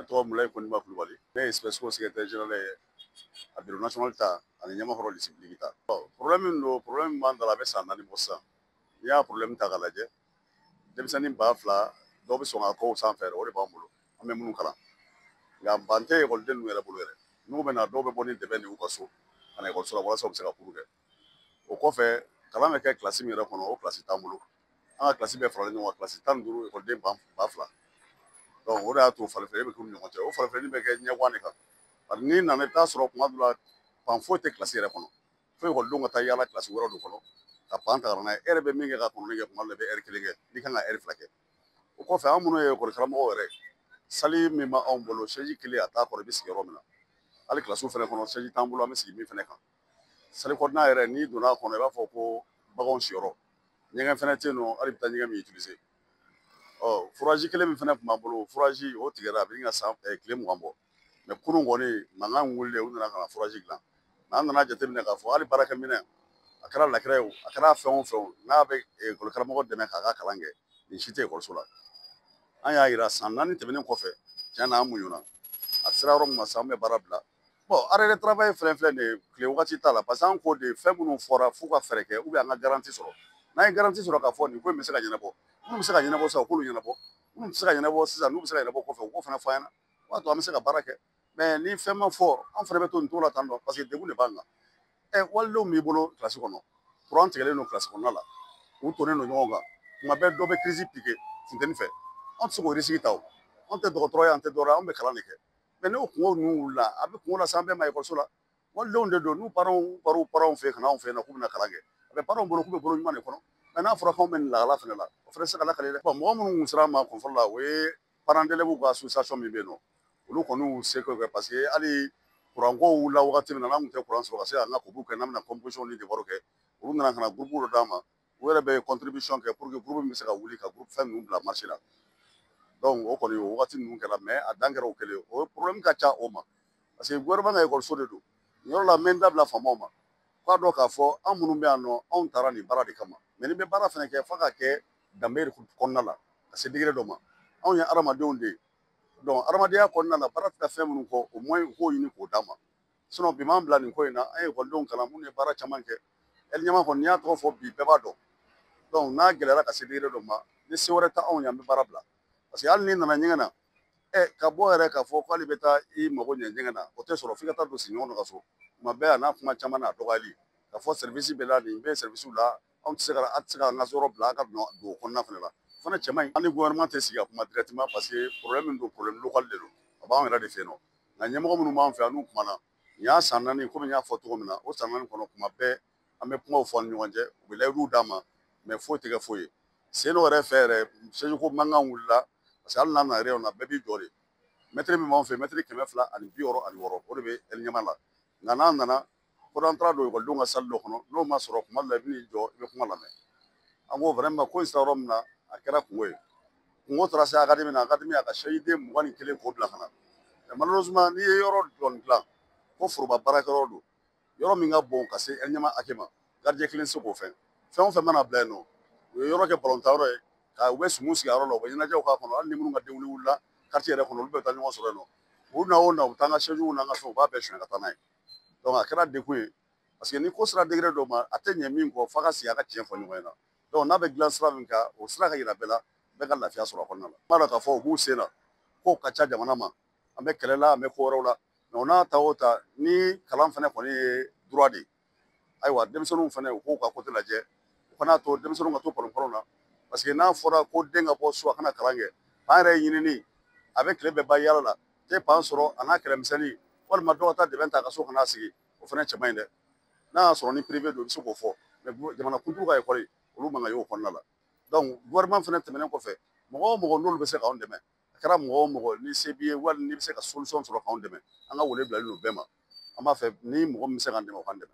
tɔgɔ Mulayi Koniba Kulubali ne ye SPESCO secrétaire général ye a bureau national ta ani ɲɛmakɔrɔ discipline ta. Problème min don problème min b'an da la a bɛ san 4 bɔ sisan. N'i y'a problème ta k'a lajɛ denmisɛnnin 2000 dɔw bɛ sɔn ka k'o sanfɛ o de b'an bolo an bɛ minnu kalan nka ban tɛ ekɔliden ninnu yɛrɛ bolo yɛrɛ n'u bɛ na dɔw bɛ bɔ ni dɛbɛn de y'u ka so ka na ekɔliso la walasa u bɛ se ka kuru kɛ o kɔfɛ kalan bɛ kɛ kilasi min yɛrɛ kɔnɔ o kilasi t'an bolo an ka kilasi bɛɛ faralen ɲɔgɔn kan kilasi 15 ekɔliden 2000 o de y'a to falifiyɛ bɛ k'u ni ɲɔgɔn cɛ o falifiyɛli bɛ kɛ ɲɛguwan de kan bari n'i nana i bɛ taa sɔrɔ kuma dɔ la pan foyi tɛ kilasi yɛrɛ kɔnɔ fo ekɔlidenw ka taa yaala kilasi wɛrɛw de kɔnɔ ka pan ta ka na n'a ye e yɛrɛ bɛ min kɛ ka kɔnɔni kɛ kuma dɔ la i bɛ kelen kɛ n'i kan ka fila kɛ o kɔfɛ an minnu ye ekɔli karamɔgɔw yɛrɛ sali min b'anw bolo kelen a t'a kɔrɔ i bɛ sigi yɔrɔ min na hali kilasiw fɛnɛ kɔnɔ t'an bolo an bɛ sigi min fɛnɛ kan sali kɔnɔna yɛrɛ n'i donna a kɔnɔ i b'a fɔ ko baganw siyɔrɔ ɲɛgɛn fɛnɛ tɛ yen nɔ hali i bɛ taa ɲɛgɛn min utiliser furaji kelen min fɛnɛ tun b'an bolo furaji o tigɛra a bɛ ɲini ka san tile 20 bɔ kurun kɔni mankan wulilen u nana ka na furaji dilan an nana jateminɛ k'a fɔ hali baarakɛminɛ a kɛra lakira ye o a kɛra fɛn o fɛn n'a bɛ ekɔli karamɔgɔ dɛmɛ k'a ka kalan kɛ nin si tɛ ekɔliso la an y'a yira san 4 tɛmɛnen kɔfɛ tiɲɛ na an muɲuna a sera yɔrɔ min ma sisan an bɛ baara bila arrêt de travail filɛ nin ye tile wagati t'a la parce que an ko de fɛn minnu fɔra f'u ka fɛɛrɛ kɛ an ka garanti sɔrɔ n'an ye garanti sɔrɔ k'a fɔ nin ko in bɛ se ka ɲɛnabɔ minnu bɛ se ka ɲɛnabɔ sisan u k'olu ɲɛnabɔ minnu tɛ se ka ɲɛnabɔ sisan n'u bɛ se ka ɲɛnabɔ kɔfɛ u k'o fana fɔ an ɲɛna o b'a to an bɛ se ka baara kɛ ni fɛn ma fɔ an fana bɛ to nin cogo la tan tɔ parce que degun de b'an kan walidenw b'i bolo kilasi kɔnɔ kuran tigɛlen don kilasi kɔnɔna la u tonnen don ɲɔgɔn kan tuma bɛɛ dɔ bɛ kirisi piqué funteni fɛ an tɛ se k'o risque ta o an tɛ dɔgɔtɔrɔ ye an tɛ dɔwɛrɛ ye an bɛ kalan de kɛ n'o kungo ninnu wulila a bɛ kungo lase an bɛɛ ma ekɔliso la walidenw de don n'u parents fɛ yen ka na anw fɛ yen nɔ k'u bɛna kalan kɛ a bɛ parents bolo k'u bɛ bolo ɲuman de kɔnɔ n'a fɔra k'anw bɛ nin lahala fana la o fana tɛ se ka lakale dɛ mɔgɔ minnu kun sera an ma kun fɔlɔ la o ye parents d'élèves ka association min bɛ yen nɔ olu kɔni y'u se kɛ parce que hali kuran ko wulila wagati min na n'an tun tɛ kuran sɔrɔ ka se ka an ka kow kɛ n'an bɛna composition ni devoirs kɛ olu nana ka na groupe dɔ d'an ma u yɛrɛ bɛ contribution kɛ pour que groupe min bɛ se ka wuli ka fɛn ninnu bila marché la o kɔni o wagati ninnu kɛra a dan kɛra o kelen o problème ka ca o ma parce que gouvernement ka ekɔliso de don nin yɔrɔ la n bɛ n da bila faamaw ma k'a dɔn k'a fɔ an minnu bɛ yan nɔ anw taara nin baara de kama ni bɛ baara fana kɛ f'a ka kɛ danbe kɔnɔna la ka se degré dɔ ma anw ye hadamadenw de ye hadamadenya kɔnɔna la baara tɛ taa fɛn minnu kɔ o moyen u k'o ɲini k'o d'an ma bi m'an bila nin ko in na an ye ekɔlidenw kalan minnu ye baara caman kɛ ɲɛma kɔni n'i y'a tɔgɔ fɔ bi bɛɛ b'a dɔn n'a gɛlɛyara ka se degré dɔ ma ni se wɛrɛ t'anw ye an bɛ baara bila parce que hali n'i nana ɲɛgɛn na ka bɔ yɛrɛ k'a fɔ k'ale bɛ taa i mago ɲɛ ɲɛgɛn na o tɛ sɔrɔ f'i ka taa don sigiɲɔgɔn dɔ ka so tuma bɛɛ a n'a kuma caman n'a dɔgɔyali ka fɔ service bɛ la nin bɛ service la anw tɛ se ka an ka yɔrɔ bila a ka don o kɔnɔna fana la o fana cɛ man ɲi an ni gouvernement tɛ sigi ka kuma directement parce que problème min don problème local de don a b'anw yɛrɛ de fɛ yen nɔ nka ɲɛmɔgɔ minnu b'an fɛ yan n'u kumana nin y'a san 4 komi n y'a fɔ cogo min na o san 4 kɔnɔ kuma bɛɛ an bɛ kumaw fɔ an ni ɲɔgɔn cɛ u bɛ layidu d'an ma foyi tɛ kɛ foyi ye sen dɔ yɛrɛ fɛ yɛrɛ ko mankan wulila parce que hali n'a nana réunion na bɛɛ b'i jɔ de mɛtiri min b'anw fɛ mɛtiri 266 o de bɛ ɲɛma la nka n'a nana ko n'an taara don ekɔlidenw ka salle dɔ kɔnɔ n'o ma sɔrɔ kuma dɔ la i bɛ n'i jɔ i bɛ kuma lamɛn an ko vraiment ko in sera yɔrɔ min na a kɛra kungo ye kungo taara se académie na académie a ka den 21 k'o bila ka na malheureusement n'i ye yɔrɔ dɔɔni dilan ko foroba baarakɛyɔrɔ don yɔrɔ min ka bon ka se ɲɛma hakɛ ma gardien kelen tɛ se k'o fɛn o fɛn mana bila yen nɔ u ye yɔrɔ kɛ balontan yɔrɔ ye u bɛ sumu sigi a yɔrɔ la u bɛ ɲɛnajɛw k'a kɔnɔ hali ni minnu ka denkundi wulila quartier yɛrɛ kɔnɔ olu bɛ taa ɲɔgɔn sɔrɔ yen nɔ u na o na u bɛ taa an ka sièges n'an ka fɛnw u b'a bɛɛ suɲɛ ka taa n'a ye a kɛra degun ye parce que ni ko sera degré dɔ ma a tɛ ɲɛ min kɔ f'a ka sigi a ka tiɲɛ fɔ ɲɔgɔn ɲɛna n'a bɛ dilan sira min kan o sira ka yira bɛɛ la bɛɛ ka lafiya sɔrɔ a kɔnɔna la n b'a dɔn k'a fɔ u b'u sen na kow ka ca jamana ma an bɛ kɛlɛ la an bɛ ko wɛrɛw la o n'a ta o ta ni kalan fana kɔni ye droit de ye ayiwa denmisɛnninw fana u k'u ka côté lajɛ u kana to denmisɛnninw ka to palon na parce que n'a fɔra ko den ka bɔ so a kana kalan kɛ an yɛrɛ ye ɲinini a bɛ tile bɛɛ ban yaala la tɛ pan sɔrɔ a n'a kɛlɛmisɛnnin walima dɔw ka taa dɛmɛ ta ka so kana sigi o fana cɛ man ɲi dɛ n'a y'a sɔrɔ ni privé don i bɛ se k'o fɔ jamanakuntigi ka ekɔli olu man kan y'o kɔnɔna la gouvernement fana tɛmɛnen kɔfɛ mɔgɔ o mɔgɔ n'olu bɛ se k'anw dɛmɛ a kɛra mɔgɔ o mɔgɔ ni se b'i ye wali n'i bɛ se ka solution sɔrɔ k'anw dɛmɛ an ka wele bilalen don bɛɛ ma an b'a fɛ ni mɔgɔ min bɛ se k'an dɛmɛ o k'an dɛmɛ